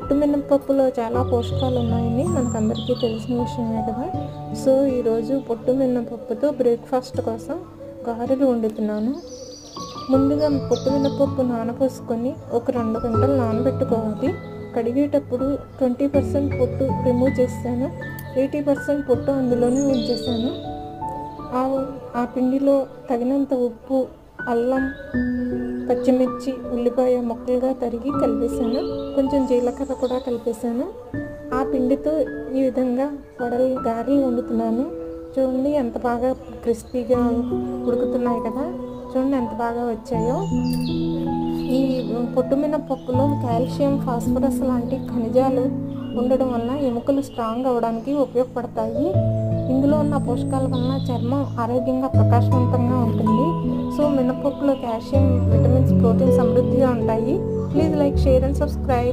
పొట్టు మినపప్పులో చాలా పోషకాలు ఉన్నాయని మనకందరికీ తెలిసిన విషయమే కదా. సో ఈరోజు పొట్టు మినపప్పుతో బ్రేక్ఫాస్ట్ కోసం గారెలు వండుతున్నాను. ముందుగా పొట్టు మినపప్పు నానపోసుకొని ఒక 2 గంటలు నానబెట్టుకోవాలి. కడిగేటప్పుడు 20% పొట్టు రిమూవ్ చేశాను, 80% పొట్టు అందులోనే ఉంచేసాను. ఆ పిండిలో తగినంత ఉప్పు, అల్లం, పచ్చిమిర్చి, ఉల్లిపాయ ముక్కలుగా తరిగి కలిపేసాను. కొంచెం జీలకర్ర కూడా కలిపేసాను. ఆ పిండితో ఈ విధంగా గారెలు వండుతున్నాను. చూడండి ఎంత బాగా క్రిస్పీగా ఉడుకుతున్నాయి కదా. చూడండి ఎంత బాగా వచ్చాయో. ఈ పొట్టు మినపప్పులో కాల్షియం, ఫాస్ఫరస్ లాంటి ఖనిజాలు ఉండడం వల్ల ఎముకలు స్ట్రాంగ్ అవ్వడానికి ఉపయోగపడతాయి. ఇందులో ఉన్న పోషకాల వలన చర్మం ఆరోగ్యంగా, ప్రకాశవంతంగా ఉంటుంది. సో మినపప్పులో కాల్షియం, విటమిన్స్, ప్రోటీన్ సమృద్ధిగా ఉంటాయి. Please like, share and subscribe.